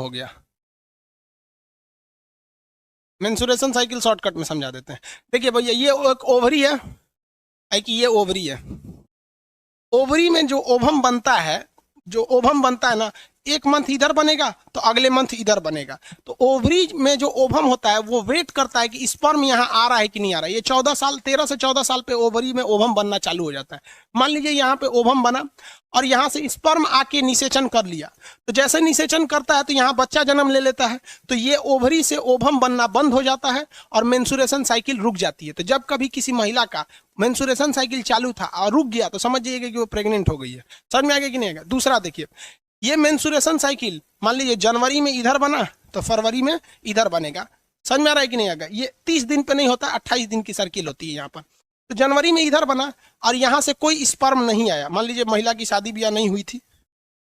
हो गया। Mensuration cycle shortcut में समझा देते हैं। देखिए भैया, ये एक ओवरी है कि ये ओवरी है। ओवरी में जो ओवम बनता है, जो ओवम बनता है ना, एक मंथ इधर बनेगा तो अगले मंथ इधर बनेगा। तो ओवरी में जो ओवम होता है वो वेट करता है कि स्पर्म यहाँ आ रहा है कि नहीं आ रहा है। ये 14 साल, 13 से 14 साल पे ओवरी में ओवम बनना चालू हो जाता है। मान लीजिए यहाँ पे ओवम बना और यहाँ से स्पर्म आके निषेचन कर लिया, तो जैसे निषेचन करता है तो यहाँ बच्चा जन्म ले लेता है, तो ये ओवरी से ओवम बनना बंद हो जाता है और मेंसुरेशन साइकिल रुक जाती है। तो जब कभी किसी महिला का मेंसुरेशन साइकिल चालू था और रुक गया तो समझ जाइएगा कि वो प्रेग्नेंट हो गई है। समझ में आ गया कि नहीं आएगा? दूसरा देखिए, ये मेंसुरेशन साइकिल मान लीजिए जनवरी में इधर बना तो फरवरी में इधर बनेगा। समझ में आ रहा है कि नहीं आएगा? ये 30 दिन पे नहीं होता, 28 दिन की सर्किल होती है यहाँ पर। तो जनवरी में इधर बना और यहाँ से कोई स्पर्म नहीं आया, मान लीजिए महिला की शादी ब्याह नहीं हुई थी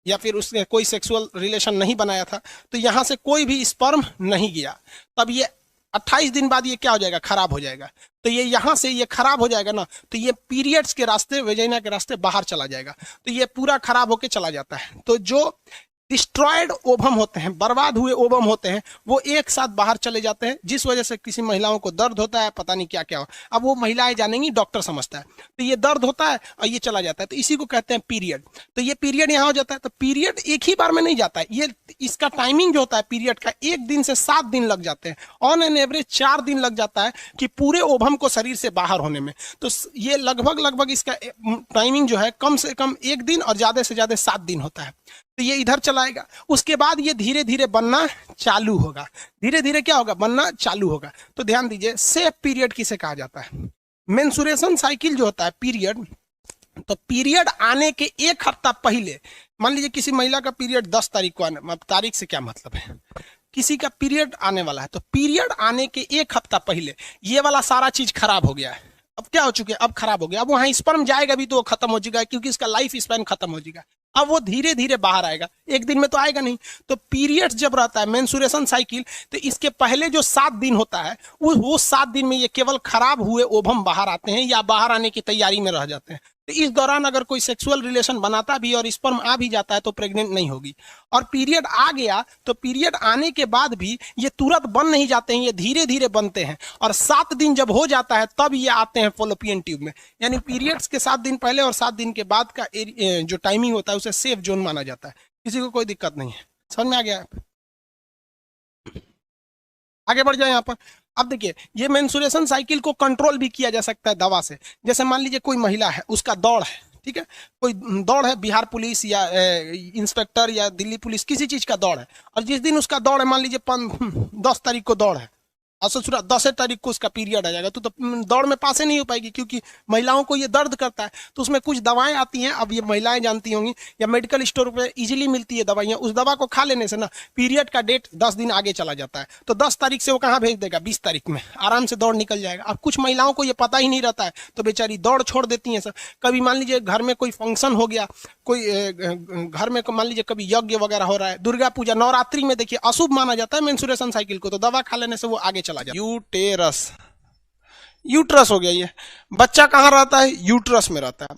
या फिर उसने कोई सेक्सुअल रिलेशन नहीं बनाया था, तो यहाँ से कोई भी स्पर्म नहीं गया। तब ये 28 दिन बाद ये क्या हो जाएगा? खराब हो जाएगा। तो ये यहाँ से ये खराब हो जाएगा ना, तो ये पीरियड्स के रास्ते, वेजाइना के रास्ते बाहर चला जाएगा, तो ये पूरा खराब होके चला जाता है। तो जो डिस्ट्रॉयड ओवम होते हैं, बर्बाद हुए ओवम होते हैं, वो एक साथ बाहर चले जाते हैं, जिस वजह से किसी महिलाओं को दर्द होता है, पता नहीं क्या क्या हो। अब वो महिलाएं जानेंगी, डॉक्टर समझता है। तो ये दर्द होता है और ये चला जाता है, तो इसी को कहते हैं पीरियड। तो ये पीरियड यहाँ हो जाता है। तो पीरियड एक ही बार में नहीं जाता है, ये इसका टाइमिंग जो होता है पीरियड का 1 दिन से 7 दिन लग जाते हैं। ऑन एन एवरेज 4 दिन लग जाता है कि पूरे ओवम को शरीर से बाहर होने में। तो ये लगभग इसका टाइमिंग जो है कम से कम 1 दिन और ज्यादा से ज्यादा 7 दिन होता है। तो ये इधर चलाएगा, उसके बाद ये धीरे धीरे बनना चालू होगा। धीरे धीरे क्या होगा? बनना चालू होगा। तो ध्यान दीजिए, सेफ पीरियड किसे कहा जाता है? मेंसुरेशन साइकिल जो होता है पीरियड, तो पीरियड आने के 1 हफ्ता पहले, मान लीजिए किसी महिला का पीरियड 10 तारीख को आने, अब तारीख से क्या मतलब है, किसी का पीरियड आने वाला है, तो पीरियड आने के 1 हफ्ता पहले ये वाला सारा चीज खराब हो गया है। अब क्या हो चुके हैं? अब खराब हो गया। अब वहां स्पर्म जाएगा भी तो वो खत्म हो जाएगा, क्योंकि इसका लाइफ स्पैन खत्म हो जाएगा। अब वो धीरे धीरे बाहर आएगा, 1 दिन में तो आएगा नहीं। तो पीरियड्स जब रहता है मेंसुरेशन साइकिल, तो इसके पहले जो 7 दिन होता है वो 7 दिन में ये केवल खराब हुए ओवम बाहर आते हैं या बाहर आने की तैयारी में रह जाते हैं। तो इस दौरान अगर कोई सेक्सुअल रिलेशन बनाता भी और स्पर्म आ भी जाता है तो प्रेग्नेंट नहीं होगी। और पीरियड आ गया तो पीरियड आने के बाद भी ये तुरंत बन नहीं जाते हैं, ये धीरे धीरे बनते हैं। और 7 दिन जब हो जाता है तब ये आते हैं फॉलोपियन ट्यूब में। यानी पीरियड्स के 7 दिन पहले और 7 दिन के बाद का जो टाइमिंग होता है उसे सेफ जोन माना जाता है। किसी को कोई दिक्कत नहीं है? समझ में आ गया? आगे बढ़ जाए यहाँ पर। अब देखिए, ये मेंसुरेशन साइकिल को कंट्रोल भी किया जा सकता है दवा से। जैसे मान लीजिए कोई महिला है, उसका दौड़ है, ठीक है, कोई दौड़ है, बिहार पुलिस या इंस्पेक्टर या दिल्ली पुलिस, किसी चीज का दौड़ है, और जिस दिन उसका दौड़ है, मान लीजिए 10 तारीख को दौड़ है और ससुरा 10 तारीख को उसका पीरियड आ जाएगा, तो दौड़ में पास ही नहीं हो पाएगी, क्योंकि महिलाओं को ये दर्द करता है। तो उसमें कुछ दवाएं आती हैं, अब ये महिलाएं जानती होंगी, या मेडिकल स्टोर पे इजीली मिलती है दवाइयाँ। उस दवा को खा लेने से ना पीरियड का डेट 10 दिन आगे चला जाता है। तो 10 तारीख से वो कहाँ भेज देगा? 20 तारीख में आराम से दौड़ निकल जाएगा। अब कुछ महिलाओं को ये पता ही नहीं रहता है, तो बेचारी दौड़ छोड़ देती हैं। सर कभी मान लीजिए घर में कोई फंक्शन हो गया, कोई घर में मान लीजिए कभी यज्ञ वगैरह हो रहा है, दुर्गा पूजा, नवरात्रि में देखिए अशुभ माना जाता है मेंसुरेशन साइकिल को, तो दवा खा लेने से वो आगे चला जाता है। यूटेरस, यूट्रस हो गया। ये बच्चा कहाँ रहता है? यूट्रस में रहता है।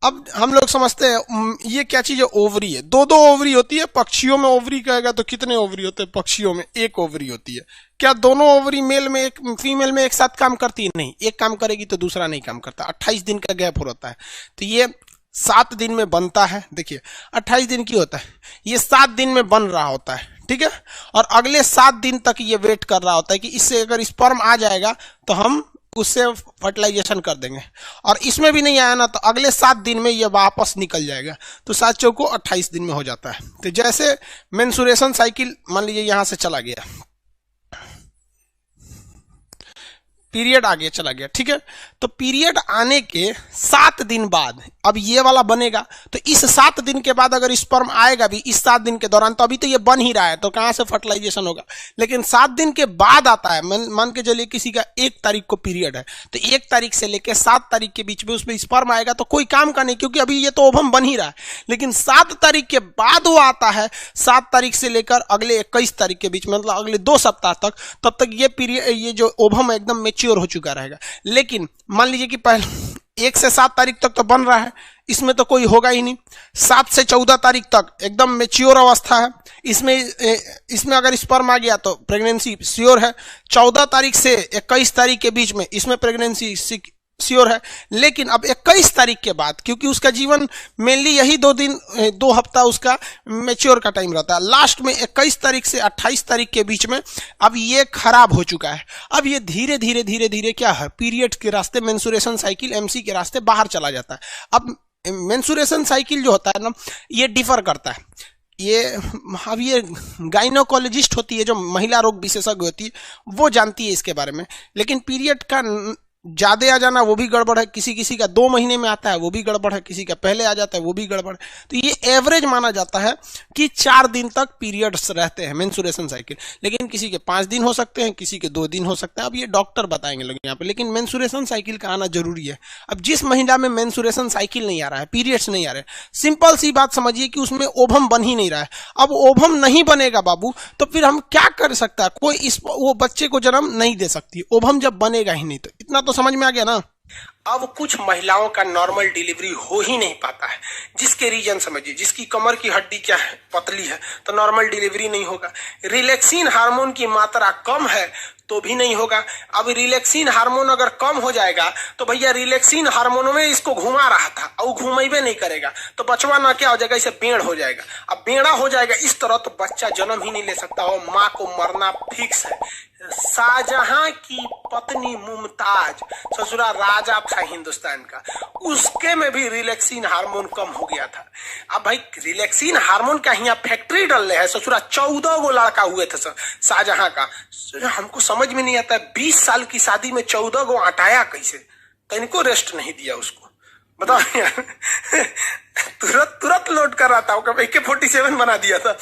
अब हम लोग समझते हैं ये क्या चीज है? ओवरी है। 2 ओवरी होती है। पक्षियों में ओवरी कहेगा तो कितने ओवरी होते हैं? पक्षियों में 1 ओवरी होती है। क्या दोनों ओवरी मेल में एक फीमेल में एक साथ काम करती है? नहीं, एक काम करेगी तो दूसरा नहीं काम करता। 28 दिन का गैप होता है। तो ये 7 दिन में बनता है। देखिए 28 दिन की होता है, ये 7 दिन में बन रहा होता है, ठीक है। और अगले 7 दिन तक ये वेट कर रहा होता है कि इससे अगर स्पर्म आ जाएगा तो हम उससे फर्टिलाइजेशन कर देंगे, और इसमें भी नहीं आया ना तो अगले 7 दिन में ये वापस निकल जाएगा। तो 7 चौको 28 दिन में हो जाता है। तो जैसे मेंसुरेशन साइकिल मान लीजिए यहां से चला गया, पीरियड आगे चला गया, ठीक है। तो पीरियड आने के 7 दिन बाद अब ये वाला बनेगा। तो इस 7 दिन के बाद अगर स्पर्म आएगा भी इस 7 दिन के दौरान, तो अभी तो ये बन ही रहा है, तो कहां से फर्टिलाइजेशन होगा? लेकिन 7 दिन के बाद आता है। मान के चलिए किसी का 1 तारीख को पीरियड है, तो 1 तारीख से लेकर 7 तारीख के बीच में उसमें स्पर्म आएगा तो कोई काम का नहीं, क्योंकि अभी ये तो ओवम बन ही रहा है। लेकिन 7 तारीख के बाद वो आता है, 7 तारीख से लेकर अगले 21 तारीख के बीच में, मतलब अगले 2 सप्ताह तक, तब तक ये पीरियड, ये जो ओवम एकदम मैच्योर हो चुका रहेगा। लेकिन मान लीजिए कि पहले 1 से 7 तारीख तक तो बन रहा है, इसमें तो कोई होगा ही नहीं। 7 से 14 तारीख तक एकदम मेच्योर अवस्था है। इसमें अगर स्पर्म आ गया तो प्रेगनेंसी श्योर है। 14 तारीख से 21 तारीख के बीच में इसमें प्रेगनेंसी श्योर है। लेकिन अब 21 तारीख के बाद, क्योंकि उसका जीवन मेनली यही 2 हफ्ता उसका मेच्योर का टाइम रहता है, लास्ट में 21 तारीख से 28 तारीख के बीच में अब ये खराब हो चुका है। अब ये धीरे धीरे क्या है, पीरियड के रास्ते, मेंसुरेशन साइकिल एमसी के रास्ते बाहर चला जाता है। अब मेंसुरेशन साइकिल जो होता है ना, ये डिफर करता है। अब ये गाइनोकोलॉजिस्ट होती है, जो महिला रोग विशेषज्ञ होती है, वो जानती है इसके बारे में। लेकिन पीरियड का ज्यादा आ जाना वो भी गड़बड़ है, किसी का 2 महीने में आता है वो भी गड़बड़ है, किसी का पहले आ जाता है वो भी गड़बड़ है। तो ये एवरेज माना जाता है कि 4 दिन तक पीरियड्स रहते हैं मेंसुरेशन साइकिल। लेकिन किसी के 5 दिन हो सकते हैं, किसी के 2 दिन हो सकते हैं। अब ये डॉक्टर बताएंगे लोग यहाँ पे। लेकिन मेंसुरेशन साइकिल का आना जरूरी है। अब जिस महिला में मेंसुरेशन साइकिल नहीं आ रहा है, पीरियड्स नहीं आ रहे, सिंपल सी बात समझिए कि उसमें ओवम बन ही नहीं रहा है। अब ओवम नहीं बनेगा बाबू, तो फिर हम क्या कर सकता है? कोई वो बच्चे को जन्म नहीं दे सकती, ओवम जब बनेगा ही नहीं। तो इतना तो समझ में आ गया ना। अब कुछ महिलाओं का नॉर्मल डिलीवरी हो ही नहीं पाता है, जिसके रीजन समझिए। जिसकी कमर की हड्डी क्या है, पतली है, तो नॉर्मल डिलीवरी नहीं होगा। रिलैक्सिन हार्मोन की मात्रा कम है तो भी नहीं होगा। अब रिलैक्सिन हार्मोन अगर कम हो जाएगा तो भैया रिलैक्सिन हार्मोन में इसको घुमा रहा था और घुमेबे नहीं करेगा, तो बचवा ना क्या हो जाएगा, इसे बेड़ हो जाएगा। अब बेड़ा हो जाएगा इस तरह, तो बच्चा जन्म ही नहीं ले सकता हो, माँ को मरना फिक्स है। शाहजहां की पत्नी मुमताज, ससुरा राजा था हिंदुस्तान का, उसके में भी रिलैक्सिन हार्मोन कम हो गया था। अब भाई रिलैक्सिन हार्मोन का यहाँ फैक्ट्री डल रहे हैं। ससुरा 14 गो लड़का हुए थे शाहजहां का। हमको समझ में नहीं आता, 20 साल की शादी में 14 गो हटाया कैसे? तो इनको रेस्ट नहीं दिया उसको, बताओ यार। तुरंत लोड कर रहा था, AK-47 बना दिया था।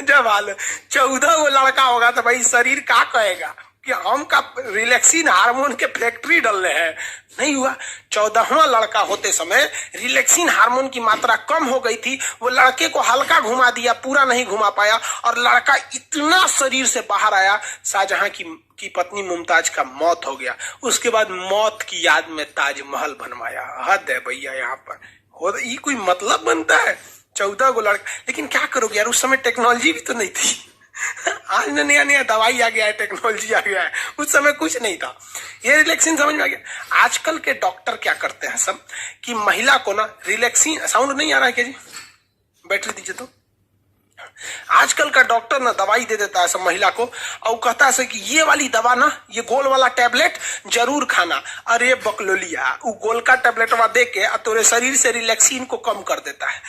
जब हाल 14 गो लड़का होगा तो भाई शरीर क्या कहेगा कि हम का रिलैक्सिन हार्मोन के फैक्ट्री डल रहे हैं। नहीं हुआ। 14वां लड़का होते समय रिलैक्सिन हार्मोन की मात्रा कम हो गई थी। वो लड़के को हल्का घुमा दिया, पूरा नहीं घुमा पाया, और लड़का इतना शरीर से बाहर आया, शाहजहां की पत्नी मुमताज का मौत हो गया। उसके बाद मौत की याद में ताजमहल बनवाया। हद है भैया यहाँ पर। ये कोई मतलब बनता है? 14 गो लड़का। लेकिन क्या करोगे यार, उस समय टेक्नोलॉजी भी तो नहीं थी। आज नया नया दवाई आ गया है, टेक्नोलॉजी आ गया है, उस समय कुछ नहीं था। ये रिलैक्सिन समझ में आ गया। आजकल के डॉक्टर क्या करते हैं सब, कि महिला को ना रिलैक्सिन, साउंड नहीं आ रहा है क्या जी? बैटरी दीजिए तो। आजकल का डॉक्टर ना दवाई दे देता है सब महिला को, और कहता है कि ये वाली दवा ना, ये गोल वाला टैबलेट जरूर खाना। अरे बकलोलिया, वो गोल का टैबलेटवा दे के तोरे शरीर से रिलैक्सिन को कम कर देता है।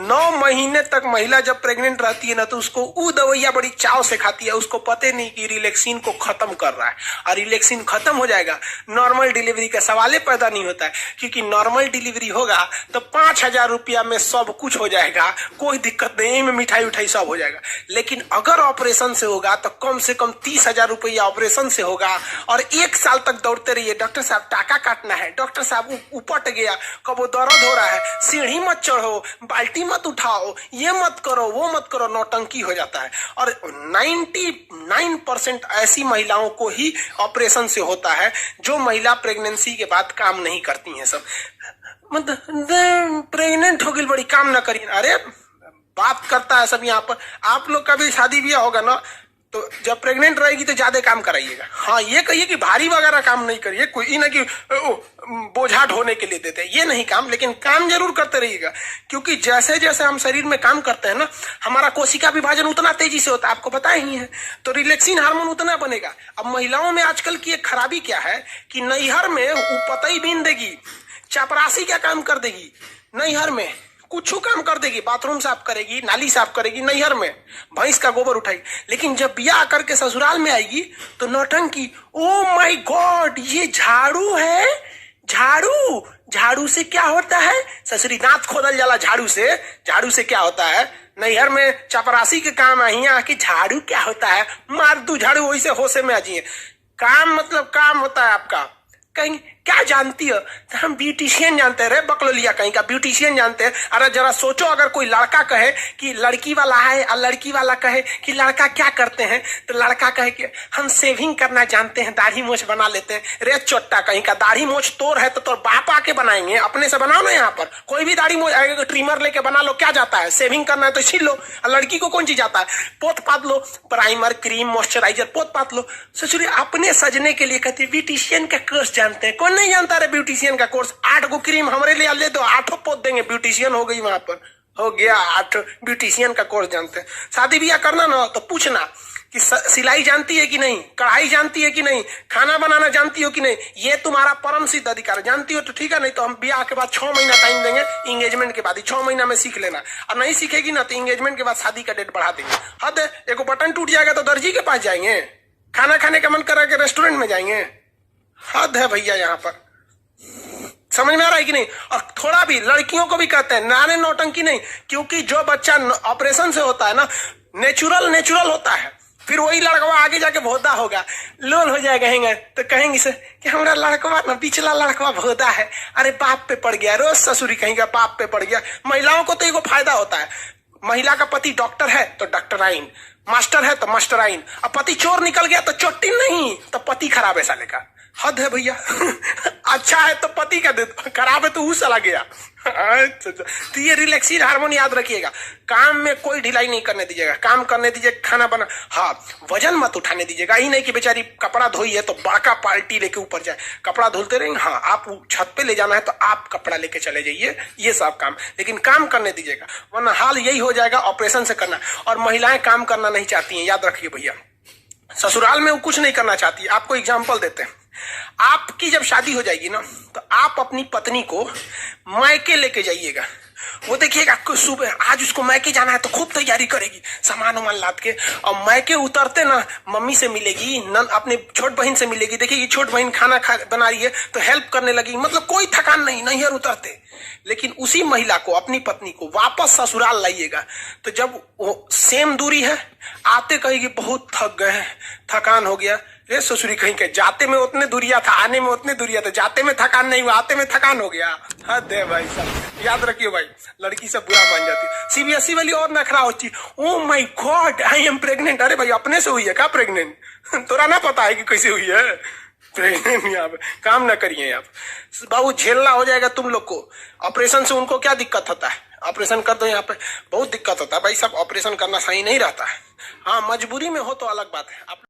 9 महीने तक महिला जब प्रेग्नेंट रहती है ना, तो उसको वो दवाइयां बड़ी चाव से खाती है। उसको पता नहीं कि रिलैक्सिन को खत्म कर रहा है, और रिलैक्सिन खत्म हो जाएगा, नॉर्मल डिलीवरी का सवाल ही पैदा नहीं होता है। क्योंकि नॉर्मल डिलीवरी होगा तो 5000 रुपया में सब कुछ हो जाएगा, कोई दिक्कत नहीं, में मिठाई उठाई सब हो जाएगा। लेकिन अगर ऑपरेशन से होगा तो कम से कम 30,000 रुपया ऑपरेशन से होगा, और 1 साल तक दौड़ते रहिए, डॉक्टर साहब टाका काटना है, डॉक्टर साहब उपट गया, कब दर्द हो रहा है, सीढ़ी मत चढ़ो, बाल्टी मत उठाओ, ये मत करो, वो मत करो, नौटंकी हो जाता है। और 99% ऐसी महिलाओं को ही ऑपरेशन से होता है, जो महिला प्रेगनेंसी के बाद काम नहीं करती हैं। सब मतलब प्रेग्नेंट हो गई बड़ी काम ना करी। अरे बात करता है सब यहाँ पर। आप लोग का भी शादी ब्याह होगा ना, तो जब प्रेग्नेंट रहेगी तो ज्यादा काम कराइएगा। हाँ, ये कहिए कि भारी वगैरह काम नहीं करिए, कोई ना कि बोझा ढोने के लिए देते हैं, ये नहीं काम, लेकिन काम जरूर करते रहिएगा। क्योंकि जैसे जैसे हम शरीर में काम करते हैं ना, हमारा कोशिका विभाजन उतना तेजी से होता है, आपको पता ही है। तो रिलैक्सिन हार्मोन उतना बनेगा। अब महिलाओं में आजकल की एक खराबी क्या है कि नैहर में पतई बीन देगी, चपरासी क्या काम कर देगी, नैहर में कुछ काम कर देगी, बाथरूम साफ करेगी, नाली साफ करेगी, नैहर में भैंस का गोबर उठाई। लेकिन जब ब्याह करके ससुराल में आएगी तो नौटंकी। ओ माय गॉड, ये झाड़ू है, झाड़ू से क्या होता है? ससुरी दांत खोदल जाला झाड़ू से क्या होता है? नैहर में चपरासी के काम है, यहाँ की झाड़ू क्या होता है? मार दू झाड़ू, वैसे होशे में आ जाइए। काम मतलब काम होता है आपका। कहेंगे क्या जानती हो? तो हम ब्यूटिशियन जानते हैं रे बकलोलिया कहीं का, ब्यूटिशियन जानते हैं। अरे जरा सोचो, अगर कोई लड़का कहे कि लड़की वाला है और लड़की वाला कहे कि लड़का क्या करते हैं, तो लड़का कहे कि हम सेविंग करना जानते हैं, दाढ़ी मोछ बना लेते हैं। रे चोट्टा कहीं का, दाढ़ी मोछ तोर है तो तोर बाप आके बनाएंगे, अपने से बनाओ ना। यहाँ पर कोई भी दाढ़ी मोछ ट्रिमर लेके बना लो, क्या जाता है? सेविंग करना है तो छील लो। लड़की को कौन चीज आता है? पोत पात लो, प्राइमर क्रीम मॉइस्चराइजर पोत पात लो। ससुरी अपने सजने के लिए कहते ब्यूटिशियन का कोर्स जानते हैं। कौन नहीं जानता रे ब्यूटिशियन का कोर्स? 8 गो क्रीम हमारे लिए ले दो, 8 पोत देंगे, ब्यूटिशियन हो गई। वहां पर हो गया 8 ब्यूटिशियन का कोर्स जानते हैं। शादी ब्याह करना ना तो पूछना कि सिलाई जानती है कि नहीं, कढ़ाई जानती है कि नहीं, खाना बनाना जानती हो कि नहीं। ये तुम्हारा परम सिद्ध अधिकार। जानती हो तो ठीक है, नहीं तो हम ब्याह के बाद 6 महीना टाइम देंगे, इंगेजमेंट के बाद ही 6 महीना में सीख लेना। और नहीं सीखेगी ना तो इंगेजमेंट के बाद शादी का डेट बढ़ा देंगे। हद है, एक बटन टूट जाएगा तो दर्जी के पास जाएंगे, खाना खाने का मन करा के रेस्टोरेंट में जाएंगे। हद है भैया यहाँ पर। समझ में आ रहा है कि नहीं? और थोड़ा भी लड़कियों को भी कहते हैं नाने नौटंकी नहीं, क्योंकि जो बच्चा ऑपरेशन से होता है ना, नेचुरल होता है। फिर वही लड़कवा आगे जाके भोदा होगा, लोल हो जाएगा कहेंगे तो कहेंगे से कि हमारा लड़कवा ना पिछला लड़कवा भोदा है, अरे बाप पे पड़ गया, रोज ससुरी कहेंगे बाप पे पड़ गया। महिलाओं को तो एगो फायदा होता है, महिला का पति डॉक्टर है तो डॉक्टराइन, मास्टर है तो मास्टराइन, अब पति चोर निकल गया तो चोट्टी नहीं, तो पति खराब है साले का। हद है भैया। अच्छा है तो पति का दे, खराब है तो वो चला गया। तो ये रिलैक्सिन हार्मोन याद रखिएगा। काम में कोई ढिलाई नहीं करने दीजिएगा, काम करने दीजिए, खाना बना। हाँ, वजन मत उठाने दीजिएगा। ही नहीं कि बेचारी कपड़ा धोई है तो बड़का पार्टी लेके ऊपर जाए, कपड़ा धुलते रहेंगे। हाँ, आप छत पे ले जाना है तो आप कपड़ा लेके चले जाइए, ये सब काम, लेकिन काम करने दीजिएगा, वरना हाल यही हो जाएगा ऑपरेशन से करना। और महिलाएं काम करना नहीं चाहती हैं, याद रखिए भैया। ससुराल में वो कुछ नहीं करना चाहती। आपको एग्जाम्पल देते हैं, आपकी जब शादी हो जाएगी ना तो आप अपनी पत्नी को मायके लेके जाइएगा। वो देखिएगा सुबह आज उसको मायके जाना है तो खूब तैयारी करेगी, सामान वामान लाद के, और मायके उतरते ना मम्मी से मिलेगी, अपने छोट बहन से मिलेगी, देखिएगी छोट बहन खाना बना रही है तो हेल्प करने लगी, मतलब कोई थकान नहीं, नैहर उतरते। लेकिन उसी महिला को, अपनी पत्नी को वापस ससुराल लाइएगा तो जब वो सेम दूरी है, आते कहेगी बहुत थक गए हैं, थकान हो गया। ये ससुरी कहीं के, जाते में उतने दूरिया था, आने में उतने दूरिया था, जाते में थकान नहीं हुआ, आते में थकान हो गया। हद है भाई साहब, याद रखियो भाई, लड़की सब बुरा मान जाती है। सीबीएसई वाली और नखरा होती, oh my God I am pregnant. अरे भाई अपने से हुई है क्या प्रेग्नेंट? तोरा ना पता है कि कैसे हुई है प्रेग्नेंट? यहाँ पे काम ना करिए आप बाबू, झेलना हो जाएगा तुम लोग को। ऑपरेशन से उनको क्या दिक्कत होता है? ऑपरेशन कर दो, यहाँ पे बहुत दिक्कत होता है भाई साहब, ऑपरेशन करना सही नहीं रहता है। हाँ, मजबूरी में हो तो अलग बात है।